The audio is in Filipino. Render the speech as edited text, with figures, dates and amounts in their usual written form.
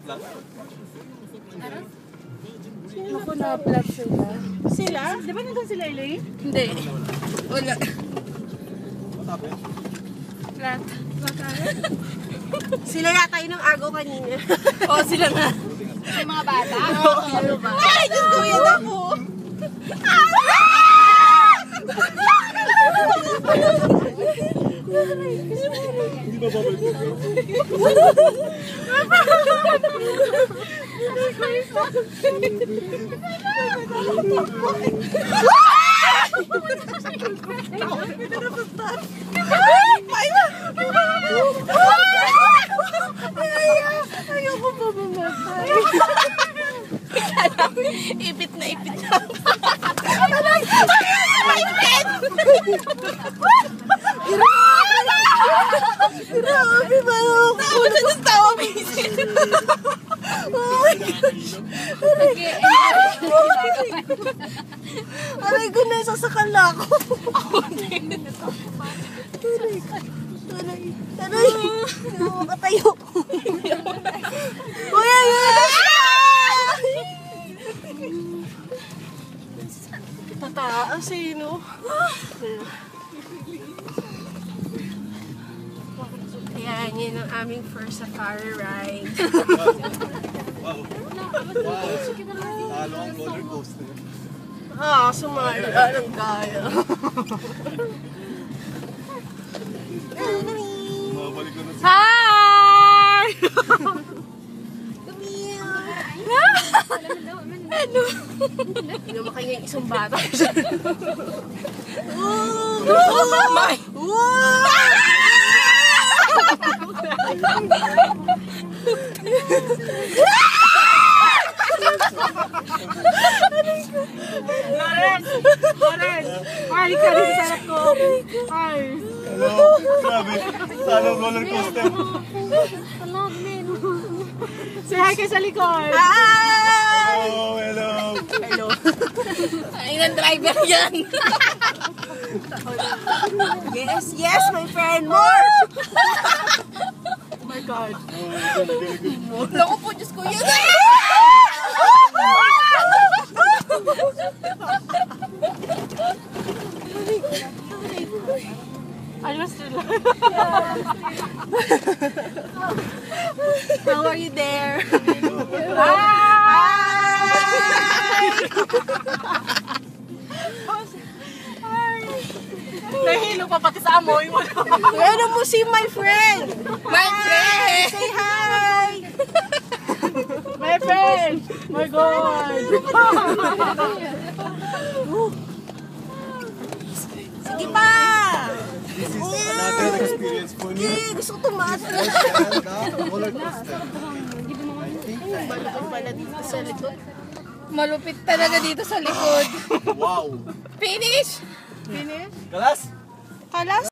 lang. Ako na-flat sila. Sila? Di ba nandun sila, Elaine? Hindi. Wala. What happened? Flat. Sila yata yun ang agaw kanina. Oo, sila nga. Yung mga bata? Ano ba? Ay, Diyos ko, yan ako. Hindi ba babalik? Ayoko pa mamatay. Ipit na ipit lang. Grabe ba yun? Naulan ng tawa, Mason. Oh my gosh. Aray ko, nasasakal na ako. Aray. Hindi mo makatayo. Kuya, tataas eh, no? Ayan, yun ang aming first safari ride. Wow. Wow. Talo ang roller coaster. Sumali. Anong kaya? Mabalik ko na sa... Hi! Ano? Hindi mo kanya isang bata. Loren! Ay, ka rin sa sarap ko. Ay. Hello. Grabe. Talo ang roller coaster. Say hi kayo sa likod. Oh, hello. Hello. Ay, ng driver yan. Yes, my friend. More! Oh my God. Naku po, Diyos ko yun. Ayos sila. How are you there? Nahilo pa pati sa amoy mo. Ano mo si my friend? My friend! Say hi! My friend! My God! Sige pa! This is another experience for me. Gusto ko tumaas. Roller coaster. Malupit pala dito sa likod. Malupit talaga dito sa likod. Wow. Finish! Finish? Galas! Kalas?